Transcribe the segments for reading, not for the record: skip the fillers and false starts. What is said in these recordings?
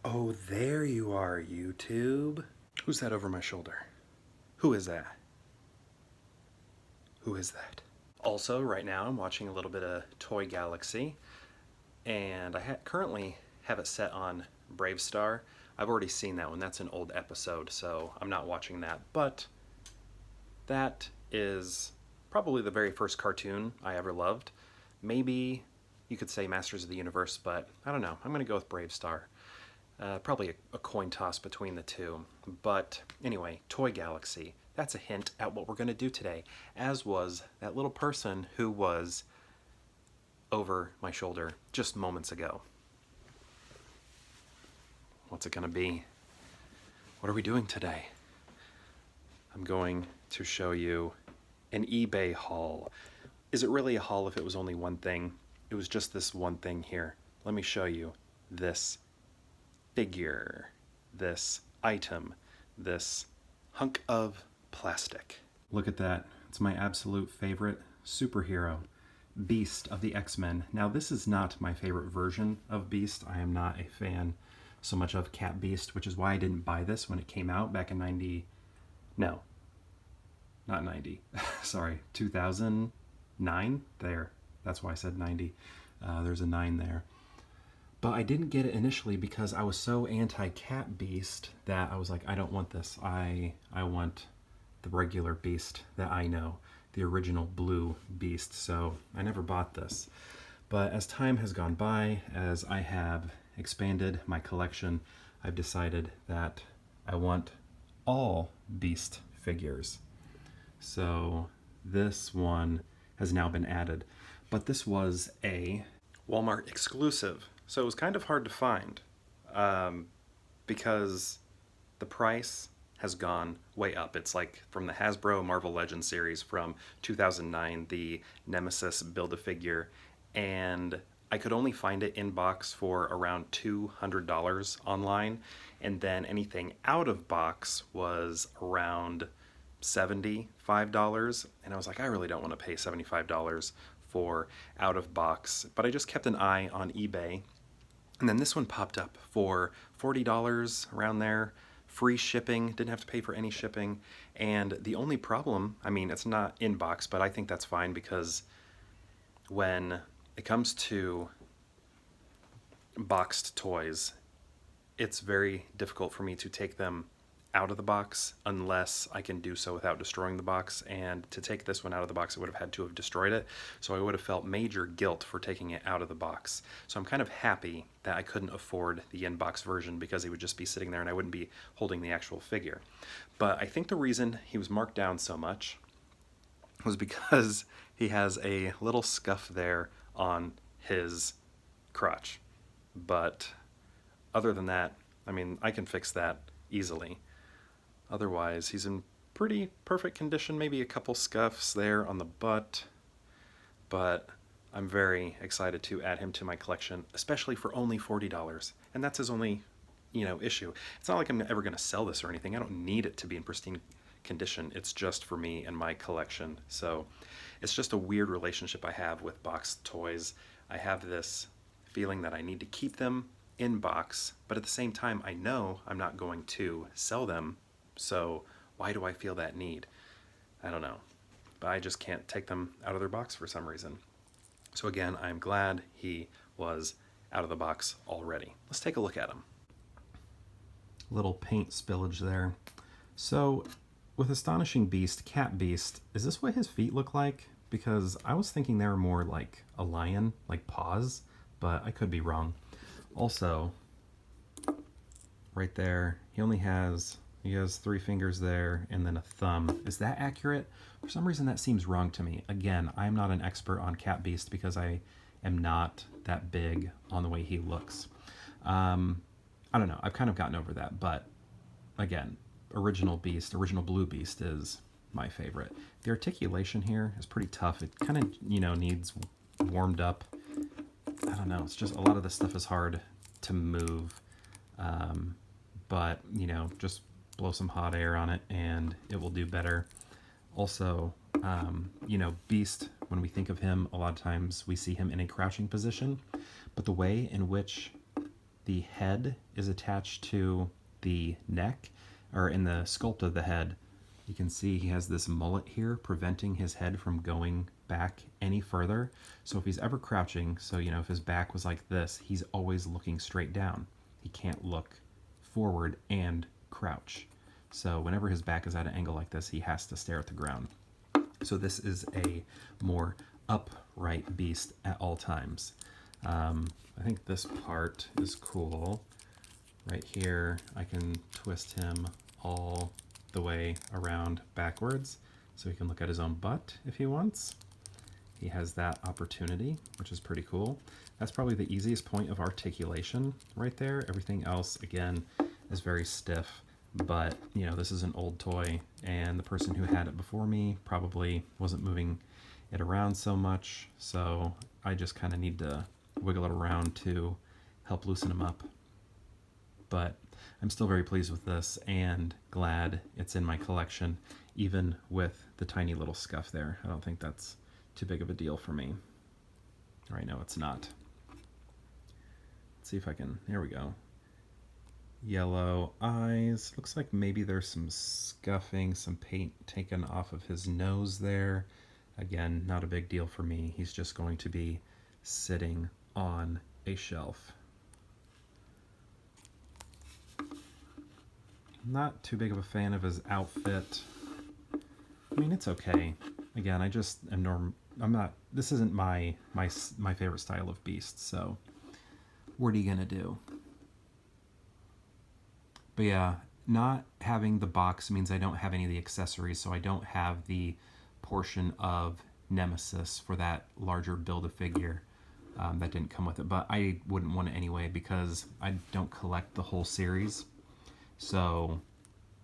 Oh, there you are, YouTube. Who's that over my shoulder? Who is that? Who is that? Also, right now I'm watching a little bit of Toy Galaxy, and I currently have it set on Brave Star. I've already seen that one. That's an old episode, so I'm not watching that. But that is probably the very first cartoon I ever loved. Maybe you could say Masters of the Universe, but I don't know. I'm going to go with Brave Star. Probably a coin toss between the two. But anyway, Toy Galaxy. That's a hint at what we're going to do today, as was that little person who was over my shoulder just moments ago. What's it going to be? What are we doing today? I'm going to show you an eBay haul. Is it really a haul if it was only one thing? It was just this one thing here. Let me show you this figure, this item, this hunk of plastic. Look at that. It's my absolute favorite superhero, Beast of the X-Men. Now, this is not my favorite version of Beast. I am not a fan so much of Cat Beast, which is why I didn't buy this when it came out back in 2009. There. That's why I said 90. There's a 9 there. But I didn't get it initially because I was so anti-Cat Beast that I was like, I don't want this. I want the regular Beast that I know, the original blue Beast. So I never bought this. But as time has gone by, as I have expanded my collection, I've decided that I want all Beast figures. So this one has now been added. But this was a Walmart exclusive. So it was kind of hard to find because the price has gone way up. It's like from the Hasbro Marvel Legends series from 2009, the Nemesis Build-A-Figure, and I could only find it in box for around $200 online, and then anything out of box was around $75, and I was like, I really don't want to pay $75 for out of box, but I just kept an eye on eBay, and then this one popped up for $40 around there, free shipping, didn't have to pay for any shipping, and the only problem, I mean, it's not in box, but I think that's fine because when it comes to boxed toys, it's very difficult for me to take them out of the box unless I can do so without destroying the box, and to take this one out of the box I would have had to have destroyed it, so I would have felt major guilt for taking it out of the box. So I'm kind of happy that I couldn't afford the in-box version because he would just be sitting there and I wouldn't be holding the actual figure. But I think the reason he was marked down so much was because he has a little scuff there on his crotch. But other than that, I mean, I can fix that easily. Otherwise, he's in pretty perfect condition, maybe a couple scuffs there on the butt, but I'm very excited to add him to my collection, especially for only $40. And that's his only, issue. It's not like I'm ever going to sell this or anything. I don't need it to be in pristine condition. It's just for me and my collection. So it's just a weird relationship I have with boxed toys. I have this feeling that I need to keep them in box, but at the same time, I know I'm not going to sell them. So why do I feel that need? I don't know. But I just can't take them out of their box for some reason. So again, I'm glad he was out of the box already. Let's take a look at him. Little paint spillage there. So with Astonishing Beast, Cat Beast, is this what his feet look like? Because I was thinking they were more like a lion, like paws, but I could be wrong. Also, right there, he has 3 fingers there and then a thumb. Is that accurate? For some reason that seems wrong to me. Again, I'm not an expert on Cat Beast because I am not that big on the way he looks. I don't know, I've kind of gotten over that, but again, original Blue Beast is my favorite. The articulation here is pretty tough. It kind of, needs warmed up. I don't know, it's just a lot of this stuff is hard to move, but, just blow some hot air on it and it will do better. Also, Beast, when we think of him, a lot of times we see him in a crouching position, but the way in which the head is attached to the neck, or in the sculpt of the head, you can see he has this mullet here preventing his head from going back any further. So if he's ever crouching, so you know, if his back was like this, he's always looking straight down. He can't look forward and crouch. So whenever his back is at an angle like this, he has to stare at the ground. So this is a more upright beast at all times. I think this part is cool. Right here, I can twist him all the way around backwards so he can look at his own butt if he wants. He has that opportunity, which is pretty cool. That's probably the easiest point of articulation right there. Everything else, again, is very stiff, but you know, this is an old toy, and the person who had it before me probably wasn't moving it around so much, so I just kind of need to wiggle it around to help loosen him up. But I'm still very pleased with this and glad it's in my collection, even with the tiny little scuff there. I don't think that's too big of a deal for me. Right now it's not. Let's see if I can, there we go. Yellow eyes. Looks like maybe there's some scuffing, some paint taken off of his nose there. Again, not a big deal for me. He's just going to be sitting on a shelf. Not too big of a fan of his outfit. I mean, it's okay. Again, I just am this isn't my favorite style of beast, so what are you gonna do? But yeah, not having the box means I don't have any of the accessories, so I don't have the portion of Nemesis for that larger Build-A-Figure. That didn't come with it, but I wouldn't want it anyway because I don't collect the whole series. So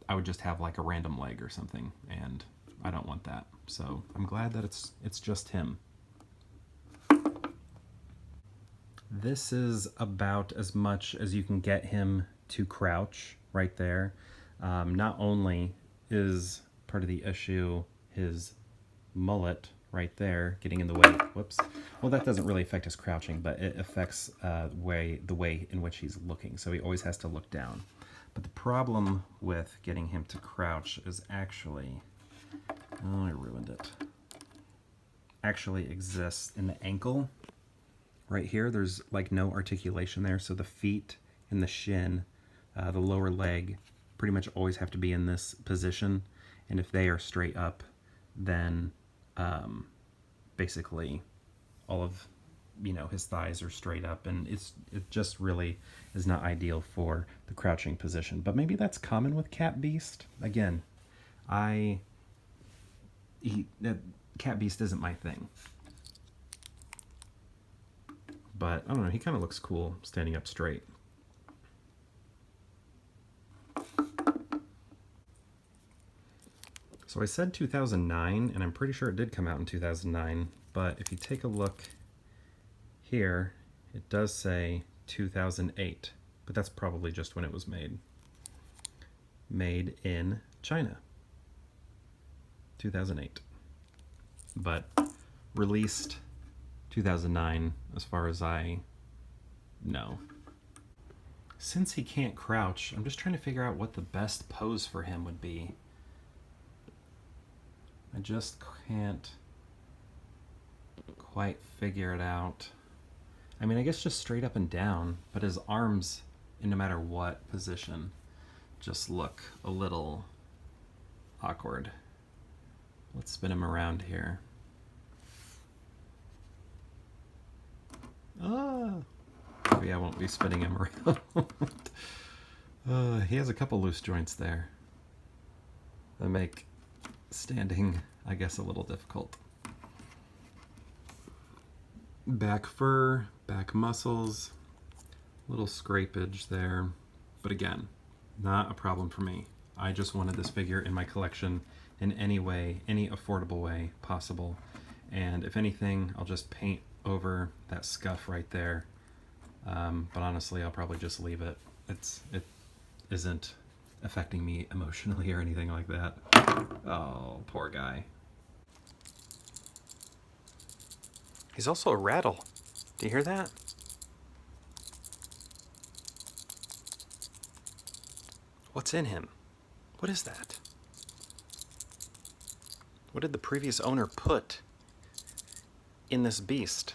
I would just have like a random leg or something, and I don't want that. So I'm glad that it's just him. This is about as much as you can get him to crouch right there. Not only is part of the issue his mullet right there getting in the way. Whoops. Well, that doesn't really affect his crouching, but it affects the way in which he's looking. So he always has to look down. But the problem with getting him to crouch is actually, oh, I ruined it. Actually exists in the ankle. Right here, there's like no articulation there. So the feet and the shin, the lower leg, pretty much always have to be in this position. And if they are straight up, then basically all of, you know, his thighs are straight up, and it just really is not ideal for the crouching position. But maybe that's common with Cat Beast. Again, Cat Beast isn't my thing. But I don't know, he kind of looks cool standing up straight. So I said 2009, and I'm pretty sure it did come out in 2009, but if you take a look here, it does say 2008, but that's probably just when it was made. Made in China, 2008, but released 2009 as far as I know. Since he can't crouch, I'm just trying to figure out what the best pose for him would be. I just can't quite figure it out. I mean, I guess just straight up and down, but his arms, in no matter what position, just look a little awkward. Let's spin him around here. Maybe I won't be spinning him around. He has a couple loose joints there that make standing, I guess, a little difficult. Back fur, back muscles, little scrapage there, but again, not a problem for me. I just wanted this figure in my collection in any way, any affordable way possible, and if anything, I'll just paint over that scuff right there, but honestly, I'll probably just leave it. It isn't affecting me emotionally or anything like that. Oh, poor guy. He's also a rattle. Do you hear that? What's in him? What is that? What did the previous owner put in this beast?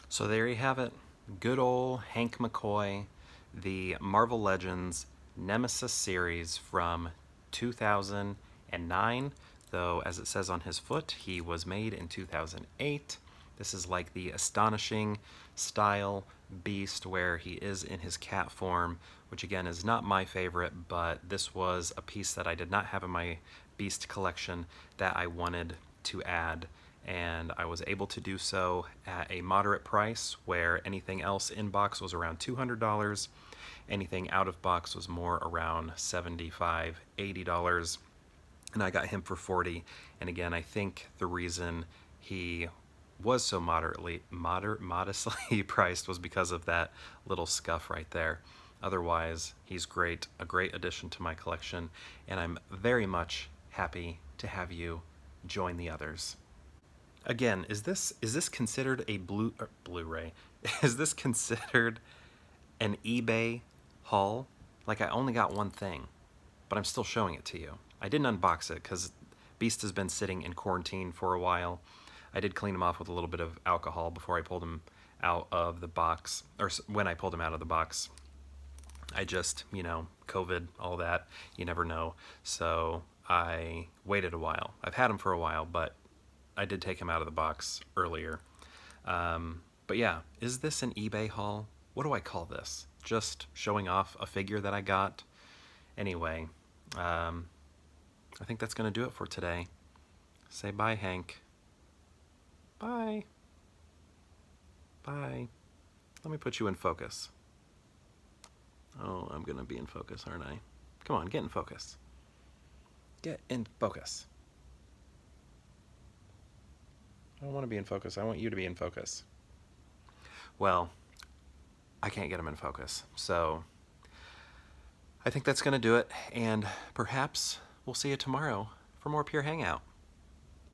So there you have it. Good old Hank McCoy, the Marvel Legends Nemesis series from 2009, though as it says on his foot, he was made in 2008. This is like the astonishing style beast where he is in his cat form, which again is not my favorite, but this was a piece that I did not have in my beast collection that I wanted to add, and I was able to do so at a moderate price where anything else in box was around $200. Anything out of box was more around $75, $80, and I got him for $40. And again, I think the reason he was so modestly priced was because of that little scuff right there. Otherwise, he's great, a great addition to my collection, and I'm very much happy to have you join the others. Again, is this considered a Blu-ray? Is this considered an eBay haul? Like, I only got one thing, but I'm still showing it to you. I didn't unbox it because Beast has been sitting in quarantine for a while. I did clean him off with a little bit of alcohol before I pulled him out of the box, or when I pulled him out of the box. I just, COVID, all that, you never know. So I waited a while. I've had him for a while, but I did take him out of the box earlier. But yeah, is this an eBay haul? What do I call this? Just showing off a figure that I got? Anyway, I think that's going to do it for today. Say bye, Hank. Bye. Bye. Let me put you in focus. Oh, I'm going to be in focus, aren't I? Come on, get in focus. Get in focus. I don't want to be in focus. I want you to be in focus. Well, I can't get him in focus. So I think that's going to do it. And perhaps we'll see you tomorrow for more Pure Hangout.